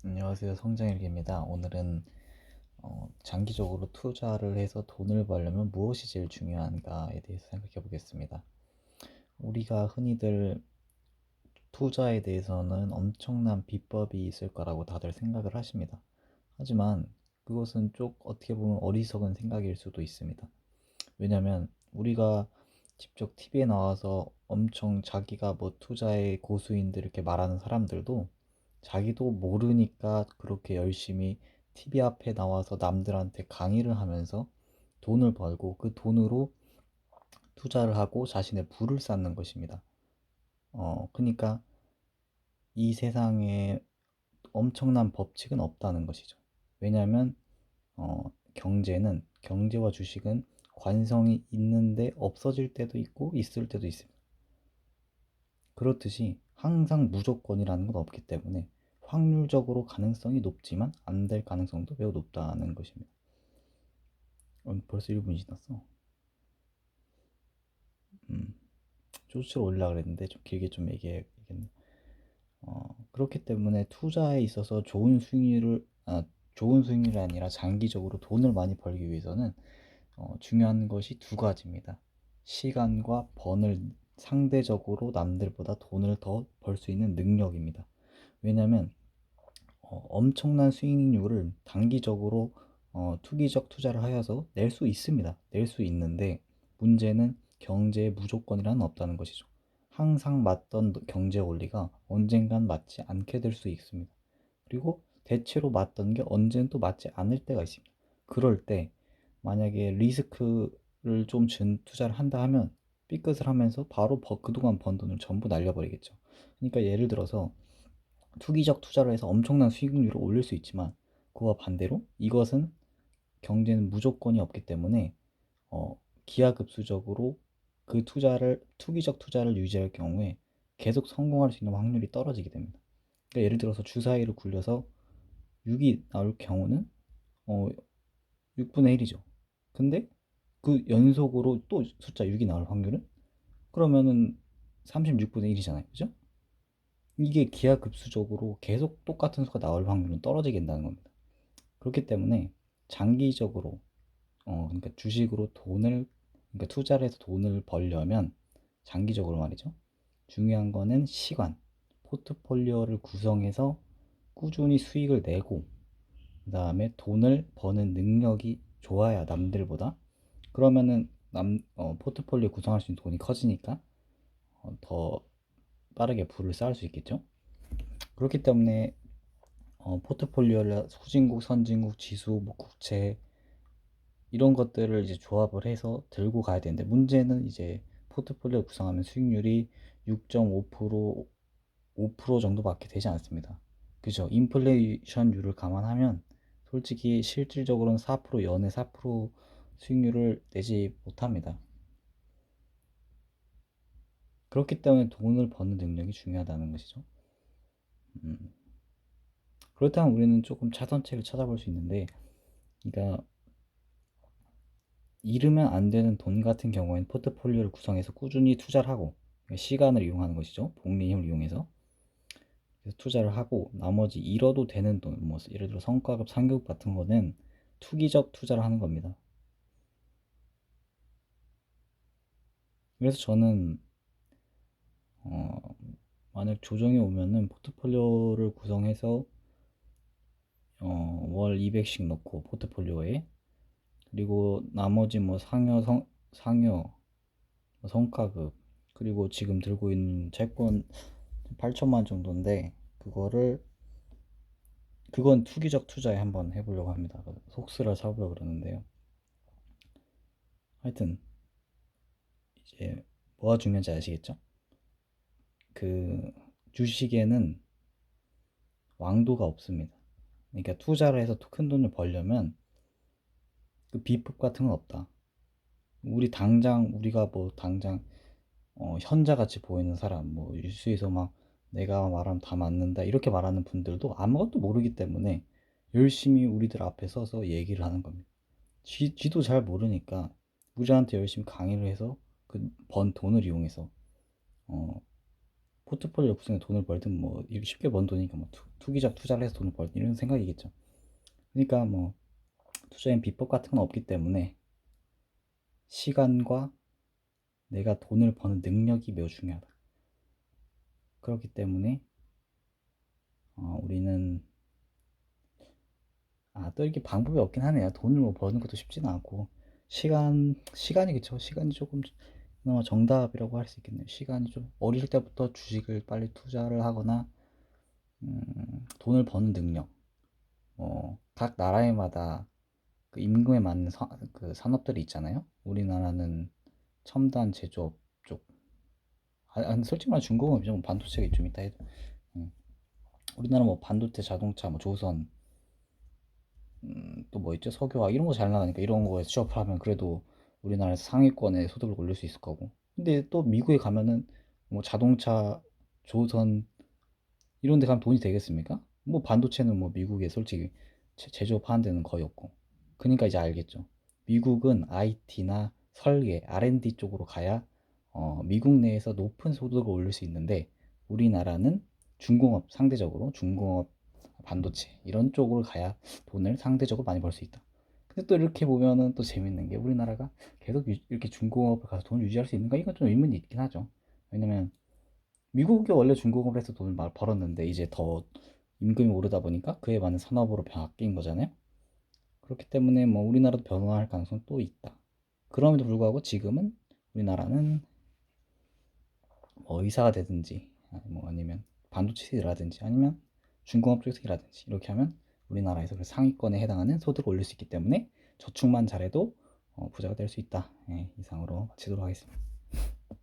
안녕하세요. 성장일기입니다. 오늘은 장기적으로 투자를 해서 돈을 벌려면 무엇이 제일 중요한가에 대해서 생각해 보겠습니다. 우리가 흔히들 투자에 대해서는 엄청난 비법이 있을 거라고 다들 생각을 하십니다. 하지만 그것은 좀 어떻게 보면 어리석은 생각일 수도 있습니다. 왜냐면 우리가 직접 TV에 나와서 엄청 자기가 뭐 투자의 고수인들 이렇게 말하는 사람들도 자기도 모르니까 그렇게 열심히 TV 앞에 나와서 남들한테 강의를 하면서 돈을 벌고 그 돈으로 투자를 하고 자신의 부를 쌓는 것입니다. 그러니까 이 세상에 엄청난 법칙은 없다는 것이죠. 왜냐하면 경제와 주식은 관성이 있는데 없어질 때도 있고 있을 때도 있습니다. 그렇듯이 항상 무조건이라는 건 없기 때문에 확률적으로 가능성이 높지만 안 될 가능성도 매우 높다는 것입니다. 벌써 1분이 지났어. 음, 쇼츠로 올리려고 그랬는데 좀 길게 좀 얘기해야겠네. 그렇기 때문에 투자에 있어서 좋은 수익률이 아니라 장기적으로 돈을 많이 벌기 위해서는 중요한 것이 두 가지입니다. 시간과 상대적으로 남들보다 돈을 더 벌 수 있는 능력입니다. 왜냐하면 엄청난 수익률을 단기적으로 투기적 투자를 하여서 낼 수 있습니다. 낼 수 있는데 문제는 경제의 무조건이란 없다는 것이죠. 항상 맞던 경제 원리가 언젠간 맞지 않게 될 수 있습니다. 그리고 대체로 맞던 게 언제는 또 맞지 않을 때가 있습니다. 그럴 때 만약에 리스크를 좀 준 투자를 한다 하면 삐끗을 하면서 바로 그동안 번 돈을 전부 날려버리겠죠. 그러니까 예를 들어서 투기적 투자를 해서 엄청난 수익률을 올릴 수 있지만 그와 반대로 이것은 경제는 무조건이 없기 때문에 기하급수적으로 투기적 투자를 유지할 경우에 계속 성공할 수 있는 확률이 떨어지게 됩니다. 그러니까 예를 들어서 주사위를 굴려서 6이 나올 경우는 어, 6분의 1이죠. 근데 그 연속으로 또 숫자 6이 나올 확률은 그러면은 36분의 1이잖아요. 그죠? 이게 기하급수적으로 계속 똑같은 수가 나올 확률은 떨어지게 된다는 겁니다. 그렇기 때문에 장기적으로 그러니까 그러니까 투자를 해서 돈을 벌려면 장기적으로 말이죠. 중요한 거는 시간, 포트폴리오를 구성해서 꾸준히 수익을 내고 그 다음에 돈을 버는 능력이 좋아야 남들보다 그러면은 포트폴리오 구성할 수 있는 돈이 커지니까 더 빠르게 부를 쌓을 수 있겠죠. 그렇기 때문에 포트폴리오를 후진국, 선진국, 지수, 뭐 국채 이런 것들을 이제 조합을 해서 들고 가야 되는데 문제는 이제 포트폴리오 구성하면 수익률이 6.5% 5% 정도밖에 되지 않습니다. 그죠? 인플레이션율을 감안하면 솔직히 실질적으로는 4% 연에 4% 수익률을 내지 못합니다. 그렇기 때문에 돈을 버는 능력이 중요하다는 것이죠. 음. 그렇다면 우리는 조금 차선책을 찾아볼 수 있는데, 그러니까 잃으면 안 되는 돈 같은 경우에는 포트폴리오를 구성해서 꾸준히 투자를 하고 그러니까 시간을 이용하는 것이죠. 복리 힘을 이용해서 그래서 투자를 하고 나머지 잃어도 되는 돈, 뭐 예를 들어 성과급, 상급 같은 거는 투기적 투자를 하는 겁니다. 그래서 저는 어, 만약 조정이 오면은 포트폴리오를 구성해서 월 200씩 넣고 포트폴리오에 그리고 나머지 뭐 상여, 뭐 성과급 그리고 지금 들고 있는 채권 8천만 정도인데 그건 투기적 투자에 한번 해보려고 합니다. 속스를 사보려고 그러는데요. 하여튼 이제 뭐가 중요한지 아시겠죠? 그 주식에는 왕도가 없습니다. 그러니까 투자를 해서 큰 돈을 벌려면 그 비법 같은 건 없다. 우리가 뭐 당장 현자같이 보이는 사람, 뭐 뉴스에서 막 내가 말하면 다 맞는다 이렇게 말하는 분들도 아무것도 모르기 때문에 열심히 우리들 앞에 서서 얘기를 하는 겁니다. 쥐도 잘 모르니까 우리한테 열심히 강의를 해서 그 번 돈을 이용해서 어, 포트폴리오 구성에 돈을 벌든 뭐 이렇게 쉽게 번 돈이니까 뭐 투기적 투자를 해서 돈을 벌든 이런 생각이겠죠. 그러니까 뭐 투자엔 비법 같은 건 없기 때문에 시간과 내가 돈을 버는 능력이 매우 중요하다. 그렇기 때문에 우리는 또 이렇게 방법이 없긴 하네요. 돈을 뭐 버는 것도 쉽지는 않고 시간이 그쵸. 시간이 조금 그나마 정답이라고 할 수 있겠네요. 시간이 좀 어릴 때부터 주식을 빨리 투자를 하거나 돈을 버는 능력. 각 나라에마다 그 임금에 맞는 그 산업들이 있잖아요. 우리나라는 첨단 제조업 쪽. 솔직히 말해 중공업이죠. 뭐 반도체가 좀 있다 해도. 음, 우리나라 뭐 반도체, 자동차, 뭐 조선, 또 뭐 있죠? 석유화 이런 거 잘 나가니까 이런 거에 취업을 하면 그래도 우리나라에서 상위권에 소득을 올릴 수 있을 거고. 근데 또 미국에 가면은 뭐 자동차, 조선 이런 데 가면 돈이 되겠습니까? 뭐 반도체는 뭐 미국에 솔직히 제조업하는 데는 거의 없고. 그러니까 이제 알겠죠. 미국은 IT나 설계, R&D 쪽으로 가야 미국 내에서 높은 소득을 올릴 수 있는데 우리나라는 중공업 상대적으로 중공업 반도체 이런 쪽으로 가야 돈을 상대적으로 많이 벌 수 있다. 근데 또 이렇게 보면은 또 재밌는 게 우리나라가 계속 이렇게 중공업을 가서 돈을 유지할 수 있는가 이건 좀 의문이 있긴 하죠. 왜냐면 미국이 원래 중공업을 해서 돈을 많이 벌었는데 이제 더 임금이 오르다 보니까 그에 맞는 산업으로 바뀐 거잖아요. 그렇기 때문에 뭐 우리나라도 변화할 가능성이 또 있다. 그럼에도 불구하고 지금은 우리나라는 뭐 의사가 되든지 뭐 아니면 반도체 일하든지 아니면 중공업 쪽에서 일하든지 이렇게 하면 우리나라에서 그 상위권에 해당하는 소득을 올릴 수 있기 때문에 저축만 잘해도 부자가 될 수 있다. 예, 이상으로 마치도록 하겠습니다.